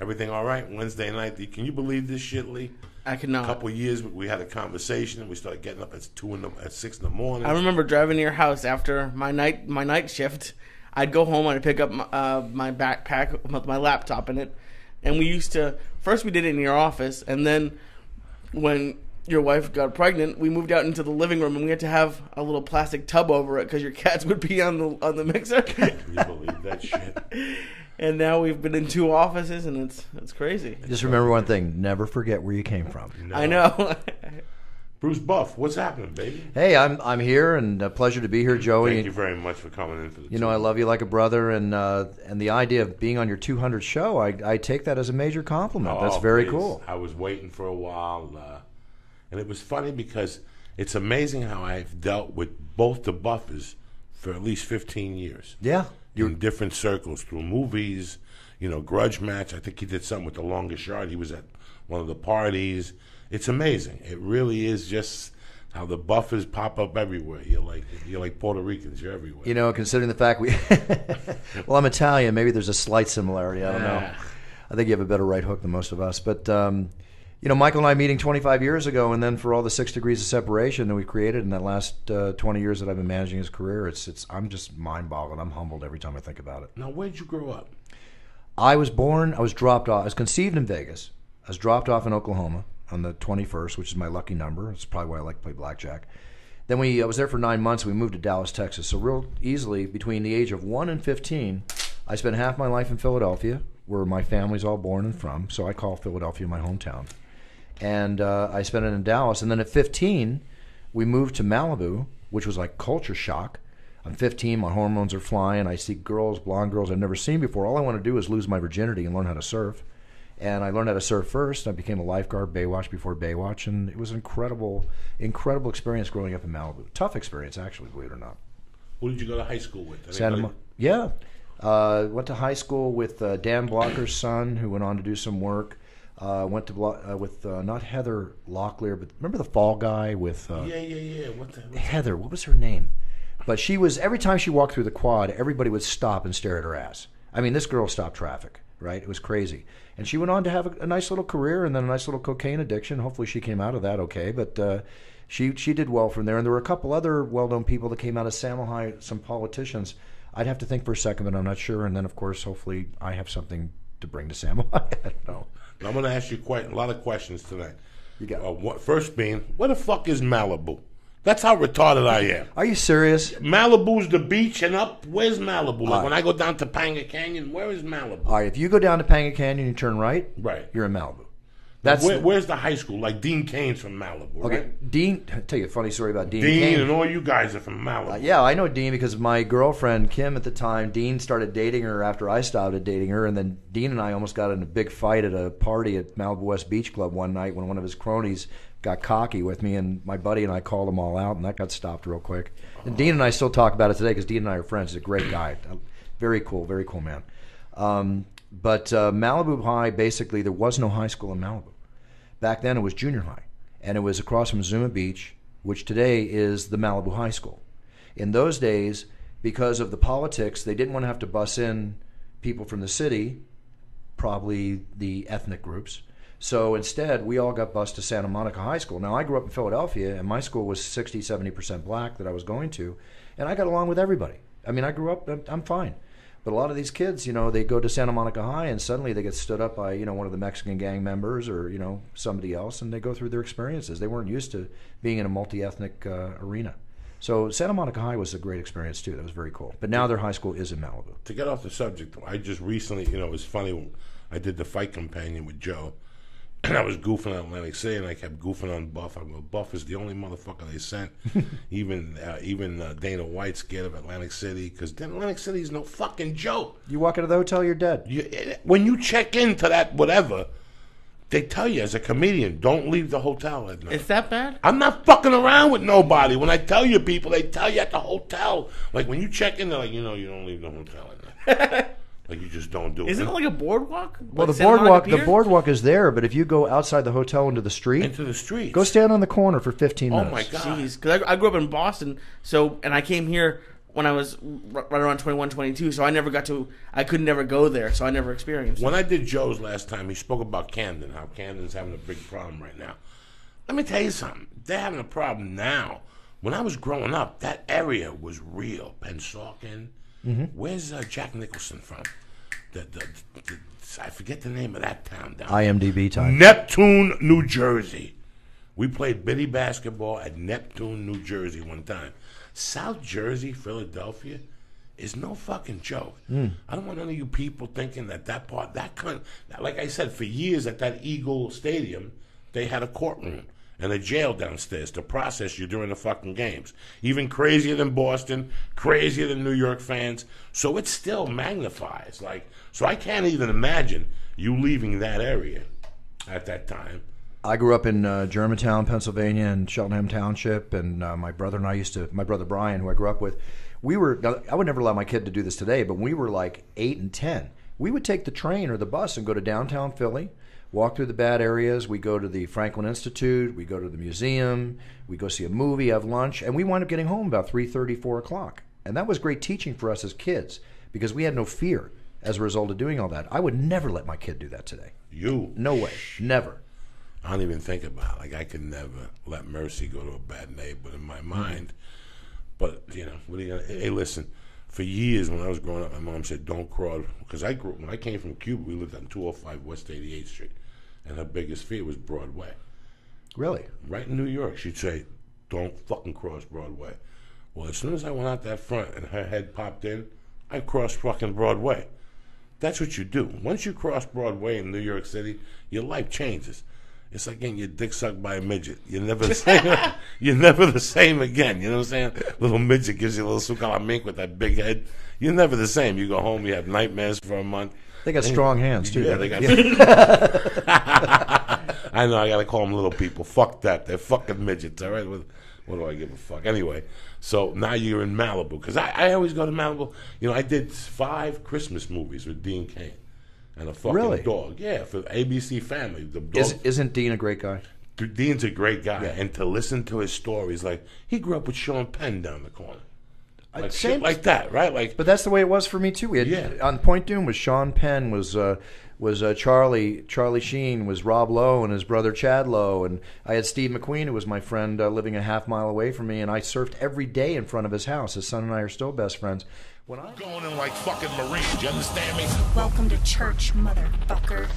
Everything all right? Wednesday night. Can you believe this shit, Lee? I cannot. A couple of years, we had a conversation, and we started getting up at 6 in the morning. I remember driving to your house after my night shift. I'd go home and I'd pick up my backpack with my laptop in it, and we used to first we did it in your office, and then when your wife got pregnant, we moved out into the living room, and we had to have a little plastic tub over it because your cats would be on the mixer. Can you believe that shit? And now we've been in 2 offices, and it's crazy. Just remember one thing: never forget where you came from. No. I know. Bruce Buff, what's happening, baby? Hey, I'm here, and a pleasure to be here, Joey. Thank you very much for coming in for the You know, I love you like a brother, and the idea of being on your 200th show, I take that as a major compliment. That's very cool. I was waiting for a while, and it was funny because it's amazing how I've dealt with both the Buffers for at least 15 years. Yeah. In different circles, through movies, Grudge Match. I think he did something with The Longest Yard. He was at one of the parties. It's amazing. It really is just how the Buffers pop up everywhere. You're like Puerto Ricans. You're everywhere. Considering the fact well, I'm Italian. Maybe there's a slight similarity. I don't know. I think you have a better right hook than most of us. But, Michael and I meeting 25 years ago, and then for all the 6 degrees of separation that we created in that last 20 years that I've been managing his career, I'm just mind-boggling. I'm humbled every time I think about it. Now, where'd you grow up? I was dropped off. I was conceived in Vegas. I was dropped off in Oklahoma on the 21st, which is my lucky number. It's probably why I like to play blackjack. Then I was there for 9 months. We moved to Dallas, Texas. So real easily, between the age of 1 and 15, I spent half my life in Philadelphia, where my family's all born and from. So I call Philadelphia my hometown. And I spent it in Dallas. And then at 15, we moved to Malibu, which was like culture shock. I'm 15, my hormones are flying. I see girls, blonde girls I've never seen before. All I want to do is lose my virginity and learn how to surf. And I learned how to surf first. I became a lifeguard, Baywatch before Baywatch, and it was an incredible experience growing up in Malibu. Tough experience, actually, believe it or not. Who did you go to high school with? Yeah. Went to high school with Dan Blocker's son, who went on to do some work. Went to with not Heather Locklear, but remember the Fall Guy with Yeah. Heather? What was her name? But she was, every time she walked through the quad, everybody would stop and stare at her ass. I mean, this girl stopped traffic, right? It was crazy. And she went on to have a nice little career and then a nice little cocaine addiction. Hopefully she came out of that okay. But she did well from there. And there were a couple other well-known people that came out of Samuel High, some politicians. I'd have to think for a second, but I'm not sure. And then, of course, hopefully I have something to bring to Samuel High. I don't know. I'm going to ask you quite a lot of questions tonight. You got first being, where the fuck is Malibu? That's how retarded I am. Are you serious? Malibu's the beach, and where's Malibu? Like when I go down to Panga Canyon, where is Malibu? All right, if you go down to Panga Canyon and you turn right, you're in Malibu. Where's the high school? Like Dean Kane's from Malibu, okay, right? Dean, I'll tell you a funny story about Dean Kane. And all you guys are from Malibu. Yeah, I know Dean because my girlfriend, Kim, at the time, Dean started dating her after I started dating her, and then Dean and I almost got in a big fight at a party at Malibu West Beach Club one night when one of his cronies got cocky with me, and my buddy and I called them all out, and that got stopped real quick. And Dean and I still talk about it today because Dean and I are friends. He's a great guy. Very cool man. But Malibu High, basically, there was no high school in Malibu. Back then, it was junior high, and it was across from Zuma Beach, which today is the Malibu High School. In those days, because of the politics, they didn't want to have to bus in people from the city, probably the ethnic groups. So instead, we all got bused to Santa Monica High School. Now, I grew up in Philadelphia, and my school was 60, 70% black that I was going to, and I got along with everybody. I mean, I grew up, I'm fine. But a lot of these kids, they go to Santa Monica High, and suddenly they get stood up by, one of the Mexican gang members or, somebody else, and they go through their experiences. They weren't used to being in a multi-ethnic arena. So Santa Monica High was a great experience, too. That was very cool. But now their high school is in Malibu. To get off the subject, though, I just recently, it was funny, I did the Fight Companion with Joe, and I was goofing on Atlantic City, and I kept goofing on Buff. I go, Buff is the only motherfucker they sent. even Dana White's scared of Atlantic City, because Atlantic City is no fucking joke. You walk into the hotel, you're dead. When you check into that whatever, they tell you as a comedian, don't leave the hotel at night. Is that bad? I'm not fucking around with nobody. When I tell you people, they tell you at the hotel. Like when you check in, they're like, you don't leave the hotel at night. Like you just don't do it. Isn't it like a boardwalk? Well, the boardwalk is there, but if you go outside the hotel into the street, go stand on the corner for 15 minutes. Oh my god! Jeez, because I grew up in Boston, and I came here when I was right around 21, 22. So I could never go there. So I never experienced it. When I did Joe's last time, he spoke about Camden, how Camden's having a big problem right now. Let me tell you something. They're having a problem now. When I was growing up, that area was real. Pensauken. Where's Jack Nicholson from? I forget the name of that town down there. IMDb time. Neptune, New Jersey. We played bitty basketball at Neptune, New Jersey one time. South Jersey, Philadelphia is no fucking joke. I don't want none of you people thinking that part, like I said, for years at that Eagle Stadium, they had a courtroom and a jail downstairs to process you during the fucking games. Even crazier than Boston, crazier than New York fans. So it still magnifies. So I can't even imagine you leaving that area at that time. I grew up in Germantown, Pennsylvania, and Cheltenham Township, and my brother and I my brother Brian, who I grew up with, I would never allow my kid to do this today, but when we were like 8 and 10, we would take the train or the bus and go to downtown Philly, walk through the bad areas. We go to the Franklin Institute. We go to the museum. We go see a movie, have lunch, and we wind up getting home about 3:30, 4 o'clock. And that was great teaching for us as kids because we had no fear as a result of doing all that. I would never let my kid do that today. No way. Never. I don't even think about it. I could never let Mercy go to a bad neighborhood in my mind. But, what are you gonna, hey, listen, for years when I was growing up, my mom said, don't cross, because when I came from Cuba, we lived on 205 West 88th Street, and her biggest fear was Broadway. Really? Right in New York, she'd say, don't fucking cross Broadway. Well, as soon as I went out that front and her head popped in, I crossed fucking Broadway. That's what you do. Once you cross Broadway in New York City, your life changes. It's like getting your dick sucked by a midget. You're never the same. You're never the same again. You know what I'm saying? Little midget gives you a little sucala mink with that big head. You're never the same. You go home, you have nightmares for a month. They got strong hands, too. Yeah, they got. I know, I got to call them little people. Fuck that. They're fucking midgets, all right? What do I give a fuck? Anyway, so now you're in Malibu. Because I always go to Malibu. I did 5 Christmas movies with Dean Cain. And a fucking dog. Yeah, for ABC Family. The dog. Isn't Dean a great guy? Dean's a great guy. Yeah. And to listen to his stories, like, he grew up with Sean Penn down the corner. Like Same, shit like that, right? But that's the way it was for me, too. On Point Doom was Sean Penn, was Charlie Sheen, was Rob Lowe and his brother Chad Lowe. And I had Steve McQueen, who was my friend, living a half mile away from me. And I surfed every day in front of his house. His son and I are still best friends. When I'm going in like fucking Marines, you understand me? Welcome to church, motherfucker.